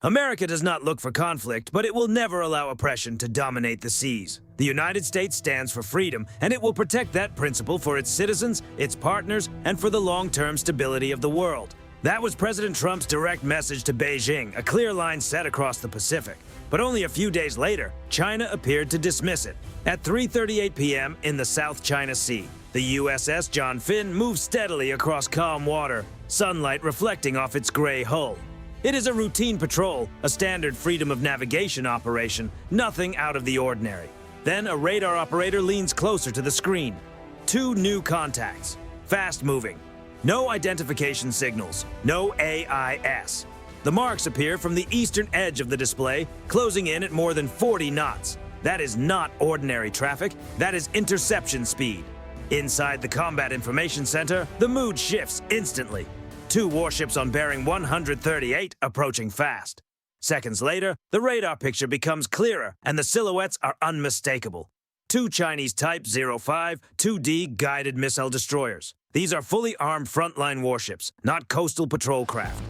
America does not look for conflict, but it will never allow oppression to dominate the seas. The United States stands for freedom, and it will protect that principle for its citizens, its partners, and for the long-term stability of the world. That was President Trump's direct message to Beijing, a clear line set across the Pacific. But only a few days later, China appeared to dismiss it. At 3:38 p.m. in the South China Sea, the USS John Finn moved steadily across calm water, sunlight reflecting off its gray hull. It is a routine patrol, a standard freedom of navigation operation, nothing out of the ordinary. Then a radar operator leans closer to the screen. 2 new contacts, fast-moving. No identification signals, no AIS. The marks appear from the eastern edge of the display, closing in at more than 40 knots. That is not ordinary traffic, that is interception speed. Inside the Combat Information Center, the mood shifts instantly. 2 warships on bearing 138 approaching fast. Seconds later, the radar picture becomes clearer and the silhouettes are unmistakable. 2 Chinese Type 05 2D guided missile destroyers. These are fully armed frontline warships, not coastal patrol craft.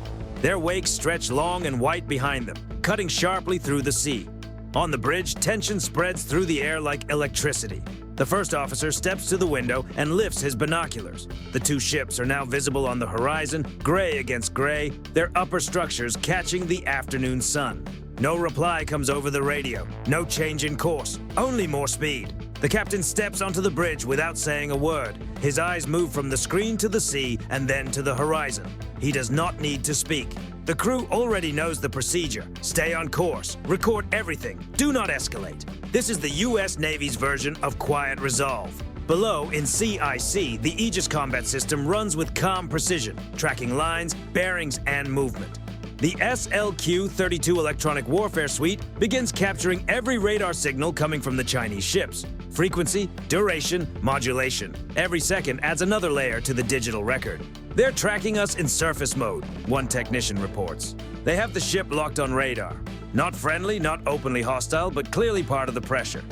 Their wakes stretch long and white behind them, cutting sharply through the sea. On the bridge, tension spreads through the air like electricity. The first officer steps to the window and lifts his binoculars. The 2 ships are now visible on the horizon, gray against gray, their upper structures catching the afternoon sun. No reply comes over the radio, no change in course, only more speed. The captain steps onto the bridge without saying a word. His eyes move from the screen to the sea and then to the horizon. He does not need to speak. The crew already knows the procedure. Stay on course, record everything, do not escalate. This is the U.S. Navy's version of quiet resolve. Below, in CIC, the Aegis combat system runs with calm precision, tracking lines, bearings, and movement. The SLQ-32 electronic warfare suite begins capturing every radar signal coming from the Chinese ships. Frequency, duration, modulation. Every second adds another layer to the digital record. They're tracking us in surface mode, one technician reports. They have the ship locked on radar. Not friendly, not openly hostile, but clearly part of the pressure.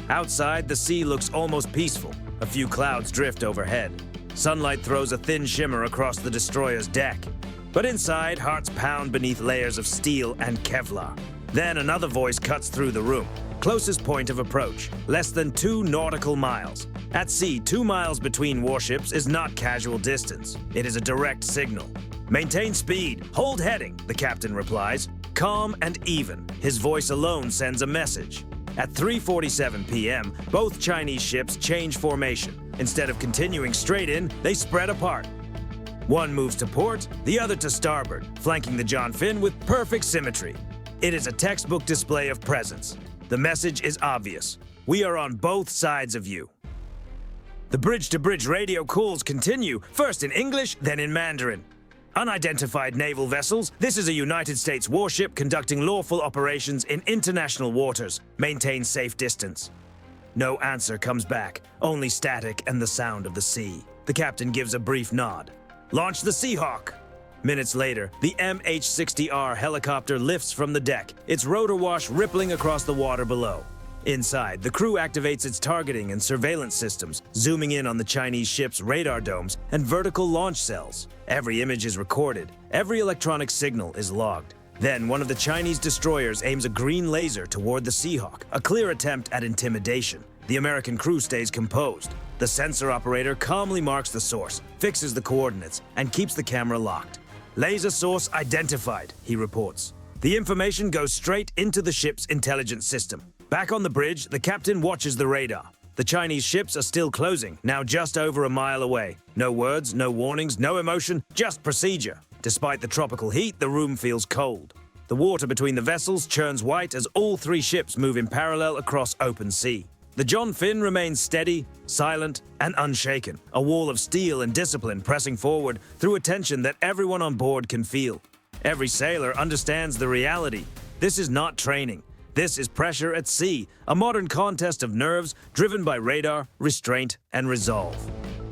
Outside, the sea looks almost peaceful. A few clouds drift overhead. Sunlight throws a thin shimmer across the destroyer's deck. But inside, hearts pound beneath layers of steel and Kevlar. Then another voice cuts through the room. Closest point of approach, less than 2 nautical miles. At sea, 2 miles between warships is not casual distance. It is a direct signal. Maintain speed, hold heading, the captain replies. Calm and even, his voice alone sends a message. At 3:47 p.m., both Chinese ships change formation. Instead of continuing straight in, they spread apart. One moves to port, the other to starboard, flanking the John Finn with perfect symmetry. It is a textbook display of presence. The message is obvious. We are on both sides of you. The bridge-to-bridge radio calls continue, first in English, then in Mandarin. Unidentified naval vessels, this is a United States warship conducting lawful operations in international waters. Maintain safe distance. No answer comes back, only static and the sound of the sea. The captain gives a brief nod. Launch the Seahawk! Minutes later, the MH-60R helicopter lifts from the deck, its rotor wash rippling across the water below. Inside, the crew activates its targeting and surveillance systems, zooming in on the Chinese ship's radar domes and vertical launch cells. Every image is recorded, every electronic signal is logged. Then one of the Chinese destroyers aims a green laser toward the Seahawk, a clear attempt at intimidation. The American crew stays composed. The sensor operator calmly marks the source, fixes the coordinates, and keeps the camera locked. Laser source identified, he reports. The information goes straight into the ship's intelligence system. Back on the bridge, the captain watches the radar. The Chinese ships are still closing, now just over a mile away. No words, no warnings, no emotion, just procedure. Despite the tropical heat, the room feels cold. The water between the vessels churns white as all 3 ships move in parallel across open sea. The John Finn remains steady, silent, and unshaken, a wall of steel and discipline pressing forward through a tension that everyone on board can feel. Every sailor understands the reality. This is not training. This is pressure at sea, a modern contest of nerves driven by radar, restraint, and resolve.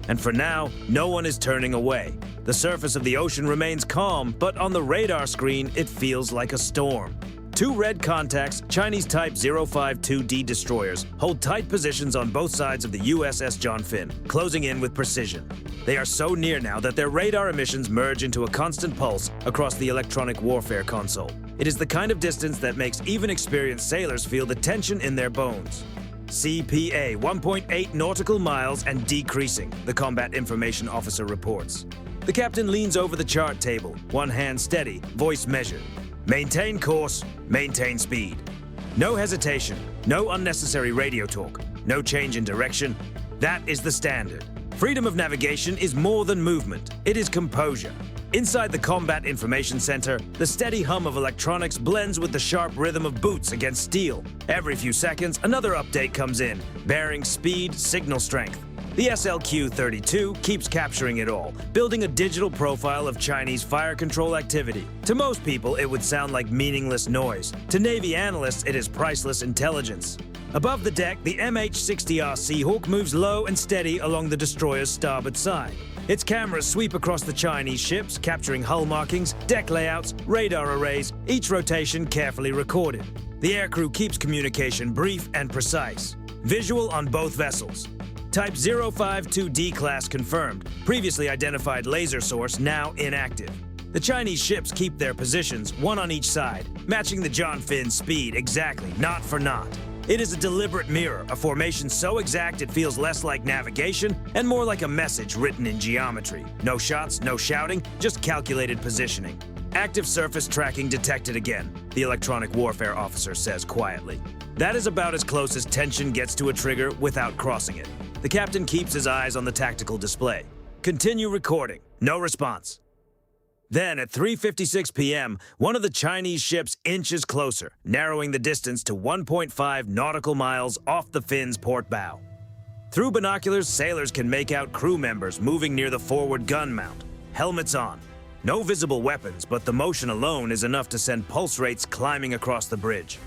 And for now, no one is turning away. The surface of the ocean remains calm, but on the radar screen, it feels like a storm. Two red contacts, Chinese Type 052D destroyers, hold tight positions on both sides of the USS John Finn, closing in with precision. They are so near now that their radar emissions merge into a constant pulse across the electronic warfare console. It is the kind of distance that makes even experienced sailors feel the tension in their bones. CPA 1.8 nautical miles and decreasing, the Combat Information Officer reports. The captain leans over the chart table, one hand steady, voice measured. Maintain course, maintain speed. No hesitation, no unnecessary radio talk, no change in direction. That is the standard. Freedom of navigation is more than movement, it is composure. Inside the Combat Information Center, the steady hum of electronics blends with the sharp rhythm of boots against steel. Every few seconds, another update comes in, bearing, speed, signal strength. The SLQ-32 keeps capturing it all, building a digital profile of Chinese fire control activity. To most people, it would sound like meaningless noise. To Navy analysts, it is priceless intelligence. Above the deck, the MH-60R Seahawk moves low and steady along the destroyer's starboard side. Its cameras sweep across the Chinese ships, capturing hull markings, deck layouts, radar arrays, each rotation carefully recorded. The aircrew keeps communication brief and precise. Visual on both vessels. Type 052D class confirmed. Previously identified laser source now inactive. The Chinese ships keep their positions, one on each side, matching the John Finn's speed exactly, knot for knot. It is a deliberate mirror, a formation so exact it feels less like navigation and more like a message written in geometry. No shots, no shouting, just calculated positioning. Active surface tracking detected again, the electronic warfare officer says quietly. That is about as close as tension gets to a trigger without crossing it. The captain keeps his eyes on the tactical display. Continue recording. No response. Then, at 3:56 p.m., one of the Chinese ships inches closer, narrowing the distance to 1.5 nautical miles off the Finn's port bow. Through binoculars, sailors can make out crew members moving near the forward gun mount, helmets on. No visible weapons, but the motion alone is enough to send pulse rates climbing across the bridge.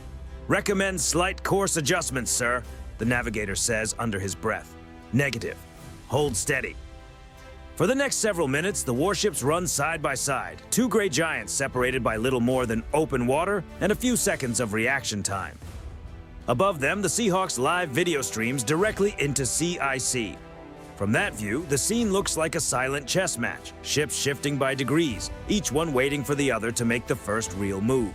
Recommend slight course adjustments, sir, the navigator says under his breath. Negative. Hold steady. For the next several minutes, the warships run side by side, two gray giants separated by little more than open water and a few seconds of reaction time. Above them, the Seahawks live video streams directly into CIC. From that view, the scene looks like a silent chess match, ships shifting by degrees, each one waiting for the other to make the first real move.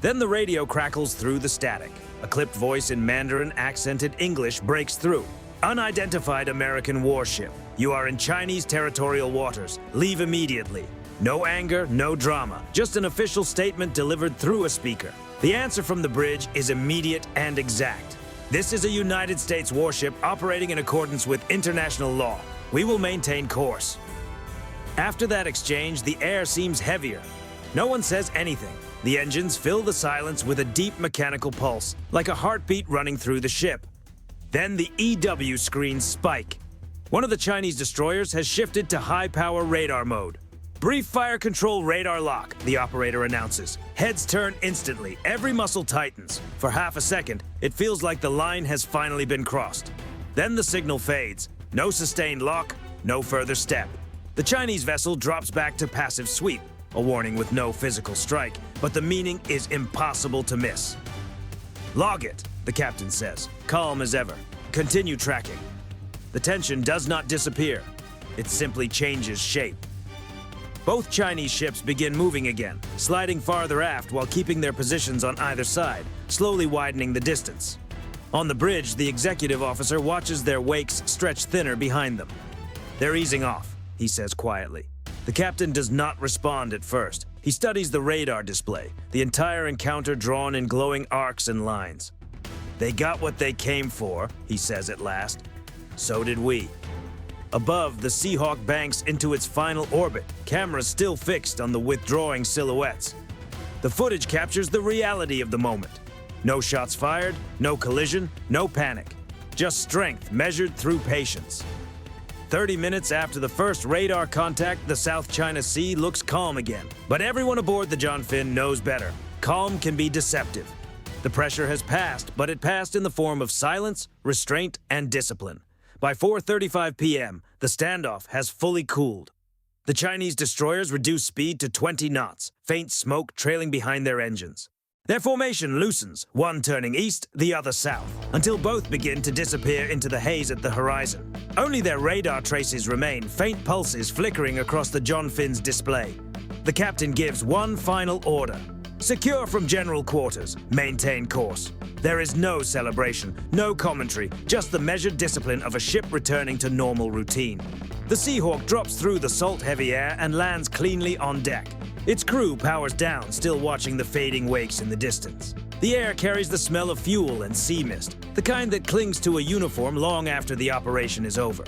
Then the radio crackles through the static. A clipped voice in Mandarin accented English breaks through. Unidentified American warship. You are in Chinese territorial waters. Leave immediately. No anger, no drama. Just an official statement delivered through a speaker. The answer from the bridge is immediate and exact. This is a United States warship operating in accordance with international law. We will maintain course. After that exchange, the air seems heavier. No one says anything. The engines fill the silence with a deep mechanical pulse, like a heartbeat running through the ship. Then the EW screens spike. One of the Chinese destroyers has shifted to high-power radar mode. Brief fire control radar lock, the operator announces. Heads turn instantly, every muscle tightens. For half a second, it feels like the line has finally been crossed. Then the signal fades. No sustained lock, no further step. The Chinese vessel drops back to passive sweep, a warning with no physical strike, but the meaning is impossible to miss. Log it, the captain says, calm as ever. Continue tracking. The tension does not disappear. It simply changes shape. Both Chinese ships begin moving again, sliding farther aft while keeping their positions on either side, slowly widening the distance. On the bridge, the executive officer watches their wakes stretch thinner behind them. They're easing off, he says quietly. The captain does not respond at first. He studies the radar display, the entire encounter drawn in glowing arcs and lines. They got what they came for, he says at last. So did we. Above, the Seahawk banks into its final orbit, cameras still fixed on the withdrawing silhouettes. The footage captures the reality of the moment. No shots fired, no collision, no panic. Just strength measured through patience. 30 minutes after the first radar contact, the South China Sea looks calm again. But everyone aboard the John Finn knows better. Calm can be deceptive. The pressure has passed, but it passed in the form of silence, restraint, and discipline. By 4:35 p.m., the standoff has fully cooled. The Chinese destroyers reduce speed to 20 knots, faint smoke trailing behind their engines. Their formation loosens, one turning east, the other south, until both begin to disappear into the haze at the horizon. Only their radar traces remain, faint pulses flickering across the John Finn's display. The captain gives one final order. Secure from general quarters, maintain course. There is no celebration, no commentary, just the measured discipline of a ship returning to normal routine. The Seahawk drops through the salt-heavy air and lands cleanly on deck. Its crew powers down, still watching the fading wakes in the distance. The air carries the smell of fuel and sea mist, the kind that clings to a uniform long after the operation is over.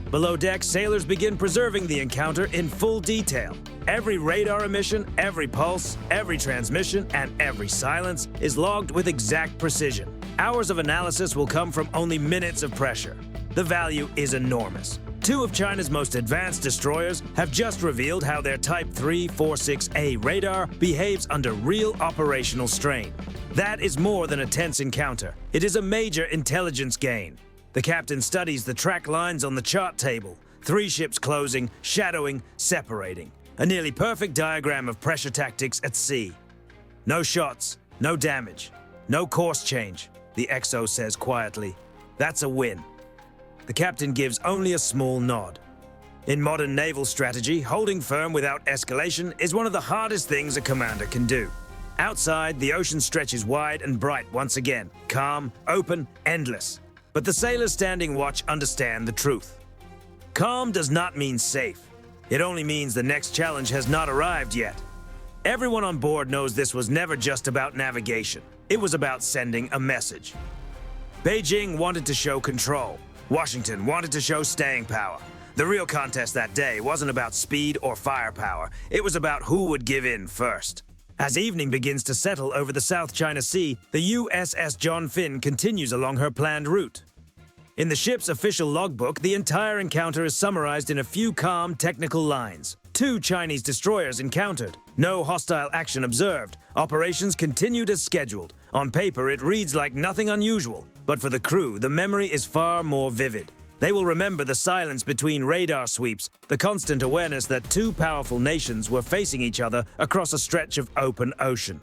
Below deck, sailors begin preserving the encounter in full detail. Every radar emission, every pulse, every transmission, and every silence is logged with exact precision. Hours of analysis will come from only minutes of pressure. The value is enormous. Two of China's most advanced destroyers have just revealed how their Type 346A radar behaves under real operational strain. That is more than a tense encounter. It is a major intelligence gain. The captain studies the track lines on the chart table. 3 ships closing, shadowing, separating. A nearly perfect diagram of pressure tactics at sea. No shots, no damage, no course change, the XO says quietly. That's a win. The captain gives only a small nod. In modern naval strategy, holding firm without escalation is one of the hardest things a commander can do. Outside, the ocean stretches wide and bright once again, calm, open, endless. But the sailors standing watch understand the truth. Calm does not mean safe. It only means the next challenge has not arrived yet. Everyone on board knows this was never just about navigation. It was about sending a message. Beijing wanted to show control. Washington wanted to show staying power. The real contest that day wasn't about speed or firepower. It was about who would give in first. As evening begins to settle over the South China Sea, the USS John Finn continues along her planned route. In the ship's official logbook, the entire encounter is summarized in a few calm, technical lines. 2 Chinese destroyers encountered. No hostile action observed. Operations continued as scheduled. On paper, it reads like nothing unusual. But for the crew, the memory is far more vivid. They will remember the silence between radar sweeps, the constant awareness that 2 powerful nations were facing each other across a stretch of open ocean.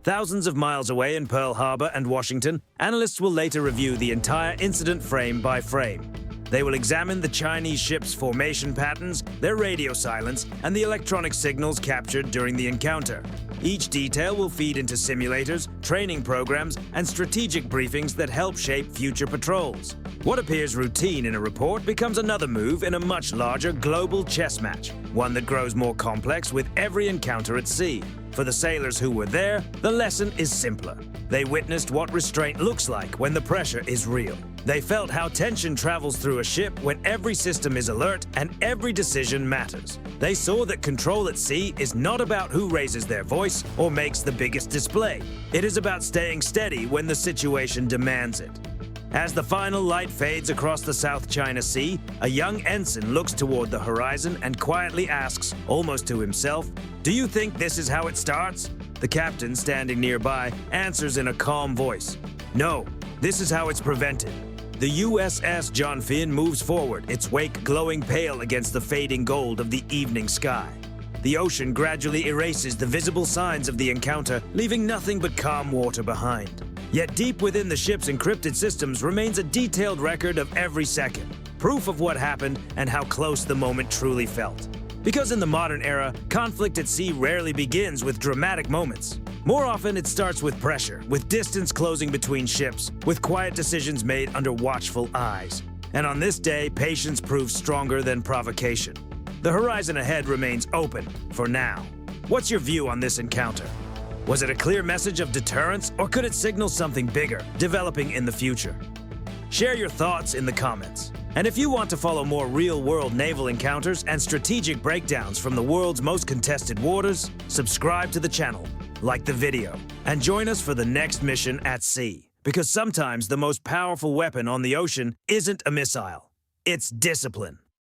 Thousands of miles away in Pearl Harbor and Washington, analysts will later review the entire incident frame by frame. They will examine the Chinese ship's formation patterns, their radio silence, and the electronic signals captured during the encounter. Each detail will feed into simulators, training programs, and strategic briefings that help shape future patrols. What appears routine in a report becomes another move in a much larger global chess match, one that grows more complex with every encounter at sea. For the sailors who were there, the lesson is simpler. They witnessed what restraint looks like when the pressure is real. They felt how tension travels through a ship when every system is alert and every decision matters. They saw that control at sea is not about who raises their voice or makes the biggest display. It is about staying steady when the situation demands it. As the final light fades across the South China Sea, a young ensign looks toward the horizon and quietly asks, almost to himself, "Do you think this is how it starts?" The captain, standing nearby, answers in a calm voice, "No, this is how it's prevented." The USS John Finn moves forward, its wake glowing pale against the fading gold of the evening sky. The ocean gradually erases the visible signs of the encounter, leaving nothing but calm water behind. Yet deep within the ship's encrypted systems remains a detailed record of every second, proof of what happened and how close the moment truly felt. Because in the modern era, conflict at sea rarely begins with dramatic moments. More often, it starts with pressure, with distance closing between ships, with quiet decisions made under watchful eyes. And on this day, patience proves stronger than provocation. The horizon ahead remains open, for now. What's your view on this encounter? Was it a clear message of deterrence, or could it signal something bigger, developing in the future? Share your thoughts in the comments. And if you want to follow more real-world naval encounters and strategic breakdowns from the world's most contested waters, subscribe to the channel, like the video, and join us for the next mission at sea. Because sometimes the most powerful weapon on the ocean isn't a missile, it's discipline.